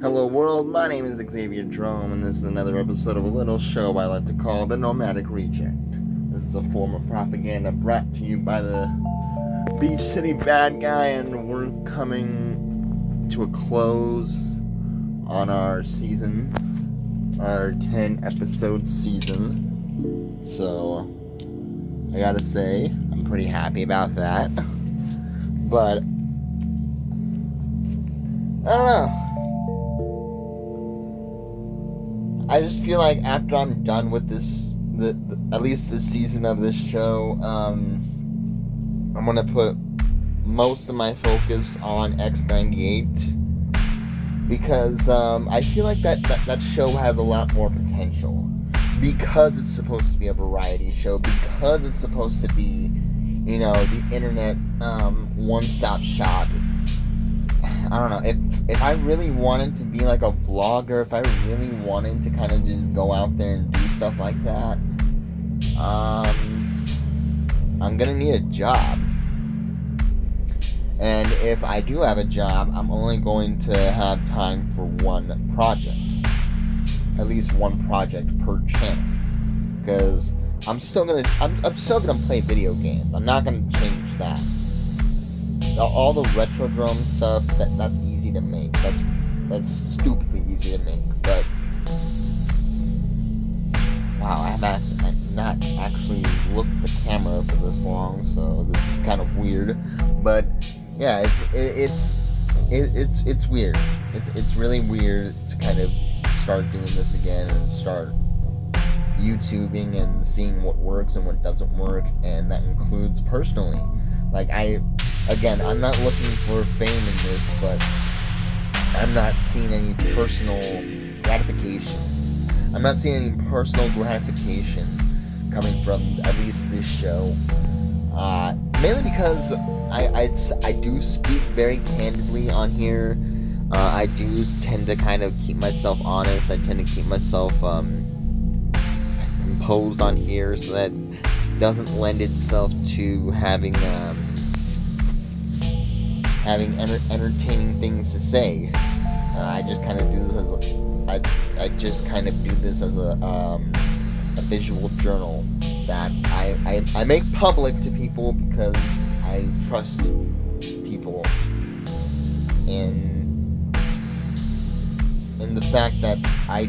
Hello world, my name is Xavier Drome, and this is another episode of a little show I like to call the Nomadic Reject. This is a form of propaganda brought to you by the Beach City bad guy, and we're coming to a close on our season, our 10 episode season. So, I gotta say, I'm pretty happy about that. But, I don't know. I just feel like after I'm done with this, at least this season of this show, I'm gonna put most of my focus on X98 because I feel like that show has a lot more potential because it's supposed to be a variety show, because it's supposed to be, the internet one-stop shop. I don't know, if I really wanted to be like a vlogger, if I really wanted to kind of just go out there and do stuff like that, I'm gonna need a job. And if I do have a job, I'm only going to have time for one project. At least one project per channel. Because I'm still gonna play video games. I'm not gonna change that. All the retro Drome stuff, that's easy to make. That's stupidly easy to make. But wow, I have not actually looked at the camera for this long, so this is kind of weird. But yeah, it's weird. It's really weird to kind of start doing this again and start YouTubing and seeing what works and what doesn't work, and that includes personally. Like I'm not looking for fame in this, but I'm not seeing any personal gratification. I'm not seeing any personal gratification coming from at least this show. Mainly because I do speak very candidly on here. I do tend to kind of keep myself honest. I tend to keep myself composed on here, so that doesn't lend itself to having entertaining things to say. I just kind of do this as a visual journal that I make public to people because I trust people in the fact that I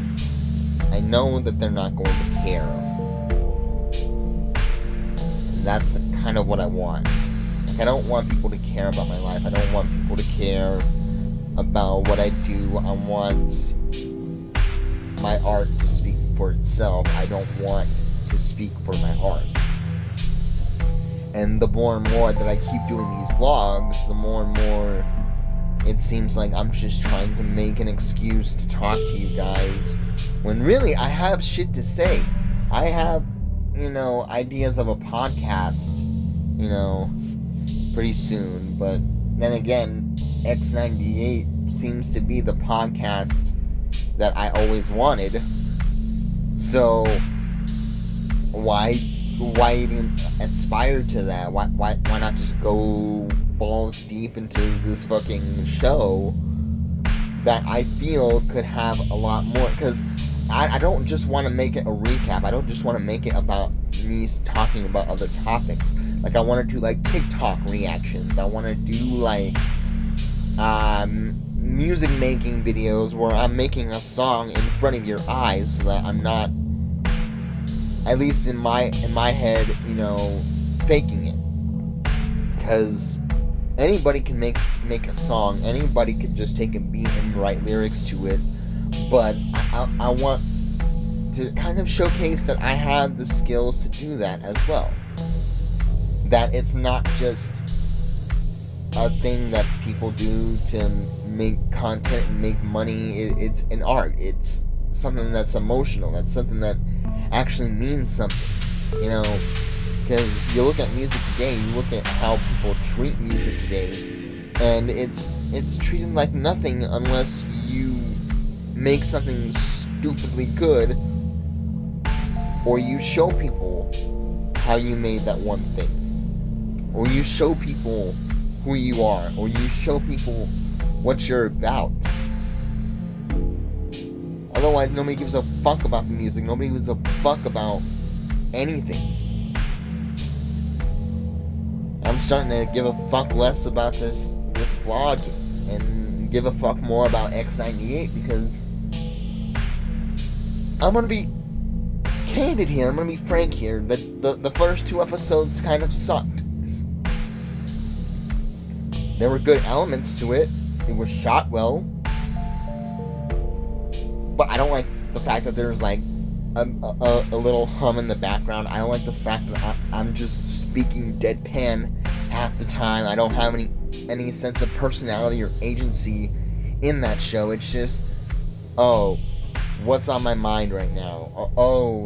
know that they're not going to care. And that's kind of what I want. I don't want people to care about my life. I don't want people to care about what I do. I want my art to speak for itself. I don't want to speak for my art. And the more and more that I keep doing these vlogs, the more and more it seems like I'm just trying to make an excuse to talk to you guys, when really I have shit to say. I have, ideas of a podcast, pretty soon. But then again, X98 seems to be the podcast that I always wanted. So why even aspire to that? Why not just go balls deep into this fucking show that I feel could have a lot more? Because I don't just want to make it a recap. I don't just want to make it about me talking about other topics. Like, I want to do, like, Tik-Tok reactions. I want to do, like, music making videos where I'm making a song in front of your eyes, so that I'm not, at least in my head, faking it. Because anybody can make a song. Anybody could just take a beat and write lyrics to it. But I want to kind of showcase that I have the skills to do that as well. That it's not just a thing that people do to make content and make money. It's an art. It's something that's emotional. That's something that actually means something. Because you look at music today, you look at how people treat music today, and it's treated like nothing unless you make something stupidly good, or you show people how you made that one thing, or you show people who you are, or you show people what you're about. Otherwise, nobody gives a fuck about the music. Nobody gives a fuck about anything. I'm starting to give a fuck less about this vlog and give a fuck more about X98 because I'm gonna be candid here. I'm gonna be frank here. The first 2 episodes kind of sucked. There were good elements to it. It was shot well. But I don't like the fact that there's like a little hum in the background. I don't like the fact that I'm just speaking deadpan half the time. I don't have any sense of personality or agency in that show. It's just, oh, what's on my mind right now? Oh,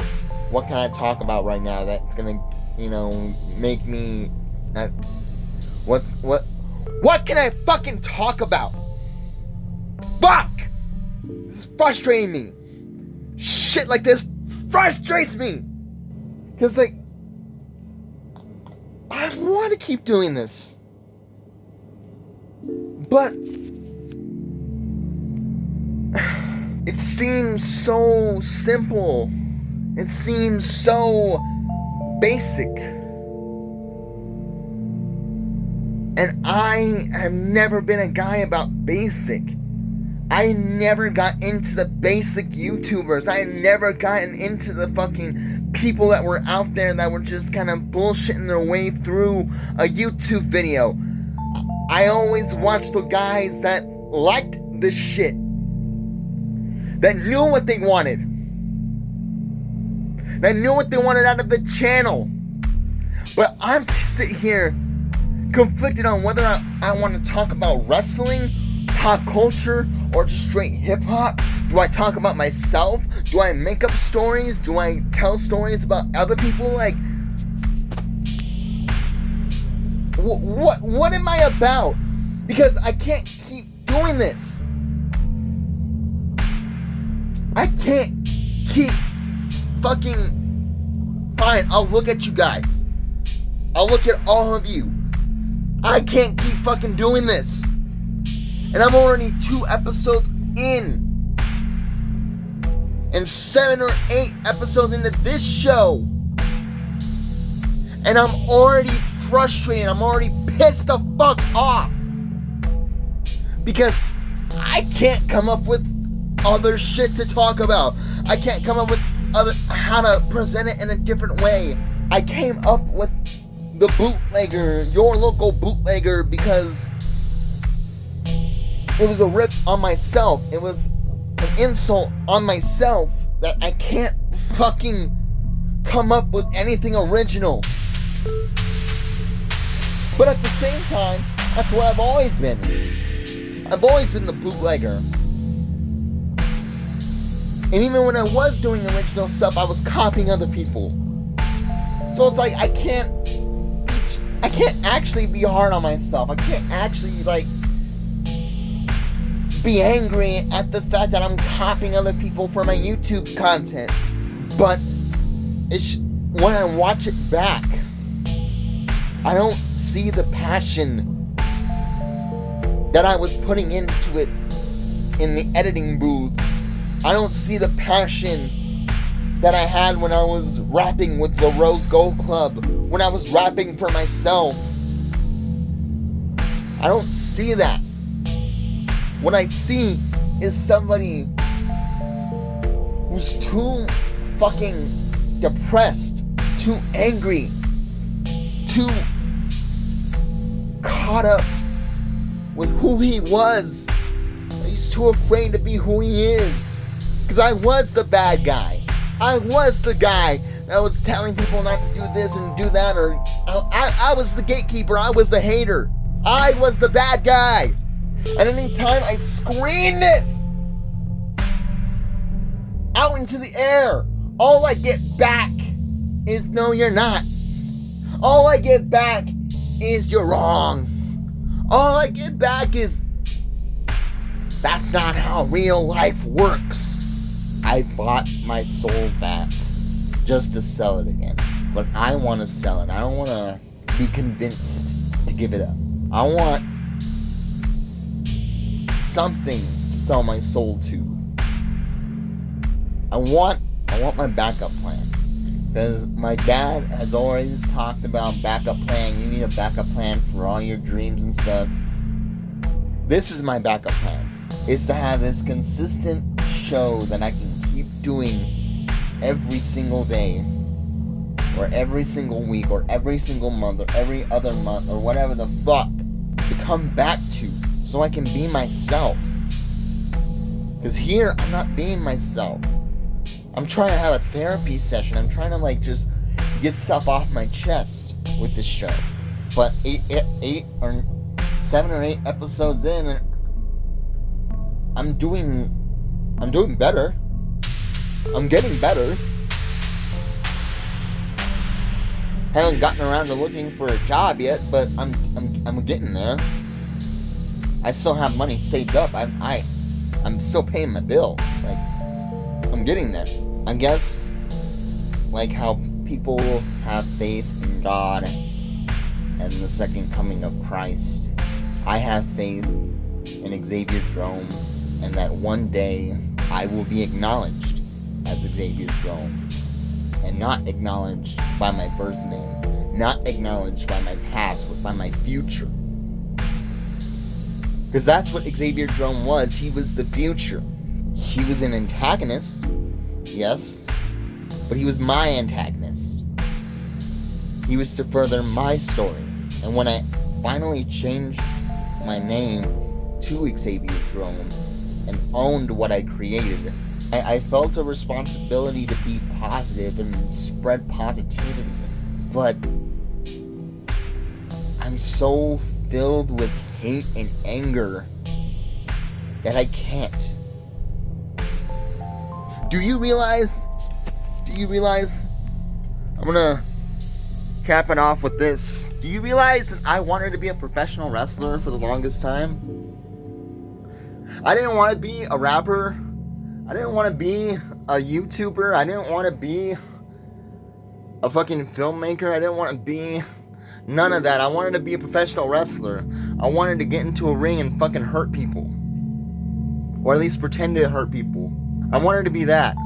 what can I talk about right now that's gonna, make me... What can I fucking talk about? Fuck! This is frustrating me. Shit like this frustrates me. Because, like, I want to keep doing this. But it seems so simple. It seems so basic. And I have never been a guy about basic. I never got into the basic YouTubers. I never gotten into the fucking people that were out there that were just kind of bullshitting their way through a YouTube video. I always watched the guys that liked this shit. That knew what they wanted. That knew what they wanted out of the channel. But I'm sitting here conflicted on whether I want to talk about wrestling, pop culture, or just straight hip-hop. Do I talk about myself? Do I make up stories? Do I tell stories about other people? Like, what am I about? Because I can't keep doing this. I can't keep fucking... Fine, I'll look at you guys. I'll look at all of you. I can't keep fucking doing this. And I'm already 2 episodes in. And 7 or 8 episodes into this show. And I'm already frustrated. I'm already pissed the fuck off. Because I can't come up with other shit to talk about. I can't come up with how to present it in a different way. I came up with the bootlegger, your local bootlegger, because it was a rip on myself. It was an insult on myself that I can't fucking come up with anything original. But at the same time, that's what I've always been. I've always been the bootlegger. And even when I was doing original stuff, I was copying other people. So it's like I can't actually be hard on myself. I can't actually, like, be angry at the fact that I'm copying other people for my YouTube content. But when I watch it back, I don't see the passion that I was putting into it in the editing booth. I don't see the passion that I had when I was rapping with the Rose Gold Club, when I was rapping for myself. I don't see that. What I see is somebody who's too fucking depressed, too angry, too caught up with who he was. He's too afraid to be who he is. Because I was the bad guy. I was the guy that was telling people not to do this and do that, or I was the gatekeeper. I was the hater. I was the bad guy. And anytime I scream this out into the air, all I get back is, no, you're not. All I get back is, you're wrong. All I get back is, that's not how real life works. I bought my soul back just to sell it again. But I want to sell it. I don't want to be convinced to give it up. I want something to sell my soul to. I want my backup plan. Because my dad has always talked about backup plan. You need a backup plan for all your dreams and stuff. This is my backup plan. It's to have this consistent show that I can keep doing every single day, or every single week, or every single month, or every other month, or whatever the fuck, to come back to, so I can be myself. Because here, I'm not being myself. I'm trying to have a therapy session. I'm trying to just get stuff off my chest with this show. But 7 or 8 episodes in, I'm doing better. I'm getting better. Haven't gotten around to looking for a job yet, but I'm getting there. I still have money saved up. I'm still paying my bills. I'm getting there. I guess, how people have faith in God and the second coming of Christ, I have faith in Xavier Drome, and that one day I will be acknowledged as Xavier Drome, and not acknowledged by my birth name, not acknowledged by my past, but by my future. Because that's what Xavier Drome was. He was the future. He was an antagonist, yes, but he was my antagonist. He was to further my story. And when I finally changed my name to Xavier Drome and owned what I created, I felt a responsibility to be positive and spread positivity. But I'm so filled with hate and anger that I can't. Do you realize? I'm gonna cap it off with this. Do you realize that I wanted to be a professional wrestler for the longest time? I didn't want to be a rapper. I didn't want to be a YouTuber. I didn't want to be a fucking filmmaker. I didn't want to be none of that. I wanted to be a professional wrestler. I wanted to get into a ring and fucking hurt people. Or at least pretend to hurt people. I wanted to be that.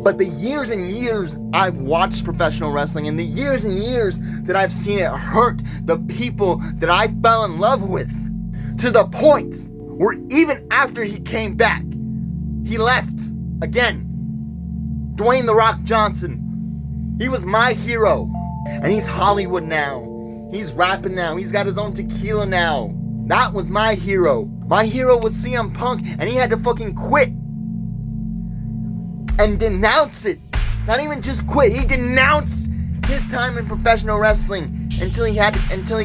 But the years and years I've watched professional wrestling, and the years and years that I've seen it hurt the people that I fell in love with, to the point where even after he came back, he left again. Dwayne "The Rock" Johnson, he was my hero, and he's Hollywood now. He's rapping now. He's got his own tequila now. That was my hero. My hero was CM Punk, and he had to fucking quit and denounce it. Not even just quit. He denounced his time in professional wrestling until he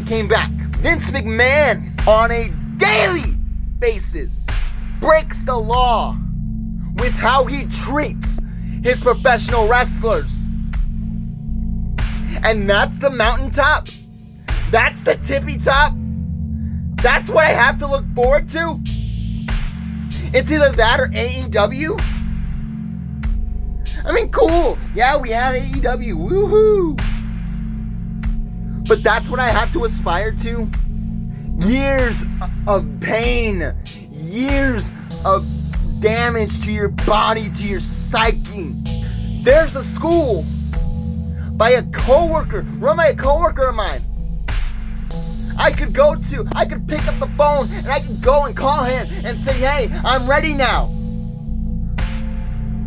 came back. Vince McMahon, on a daily basis, breaks the law with how he treats his professional wrestlers. And that's the mountaintop. That's the tippy top. That's what I have to look forward to. It's either that or AEW. I mean, cool. Yeah, we have AEW. Woohoo. But that's what I have to aspire to. Years of pain. Years of damage to your body, to your psyche. There's a school by a coworker, run by a coworker of mine. I could pick up the phone and I could go and call him and say, hey, I'm ready now.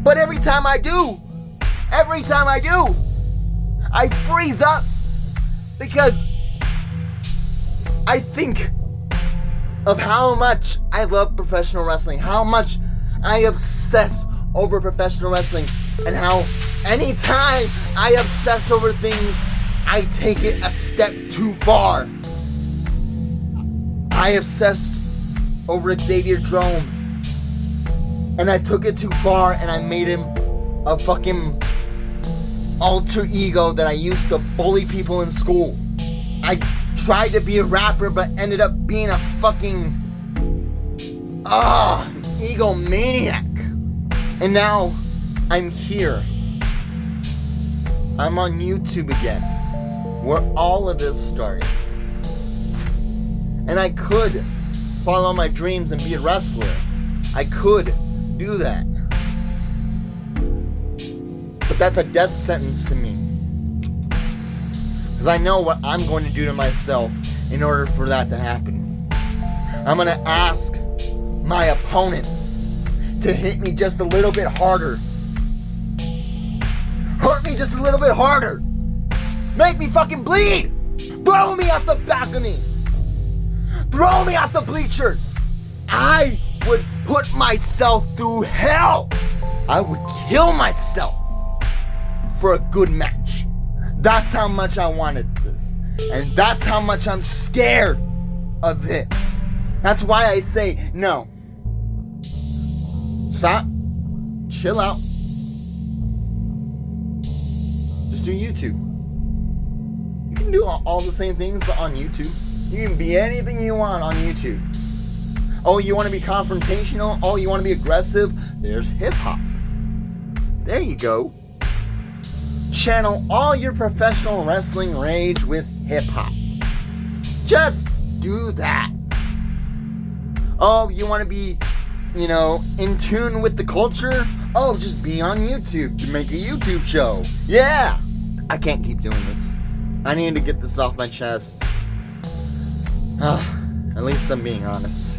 But every time I do, I freeze up because I think of how much I love professional wrestling, how much I obsess over professional wrestling, and how anytime I obsess over things, I take it a step too far. I obsessed over Xavier Drome, and I took it too far, and I made him a fucking alter ego that I used to bully people in school. I tried to be a rapper, but ended up being a fucking egomaniac. And now I'm here. I'm on YouTube again, where all of this started. And I could follow my dreams and be a wrestler. I could do that. But that's a death sentence to me. Because I know what I'm going to do to myself in order for that to happen. I'm going to ask my opponent to hit me just a little bit harder. Hurt me just a little bit harder. Make me fucking bleed. Throw me off the balcony. Throw me off the bleachers. I would put myself through hell. I would kill myself for a good match. That's how much I wanted this. And that's how much I'm scared of this. That's why I say no. Stop. Chill out. Just do YouTube. You can do all the same things, but on YouTube. You can be anything you want on YouTube. Oh, you want to be confrontational? Oh, you want to be aggressive? There's hip-hop. There you go. Channel all your professional wrestling rage with hip-hop. Just do that. Oh, you want to be, in tune with the culture? Oh, just be on YouTube to make a YouTube show. Yeah! I can't keep doing this. I need to get this off my chest. At least I'm being honest.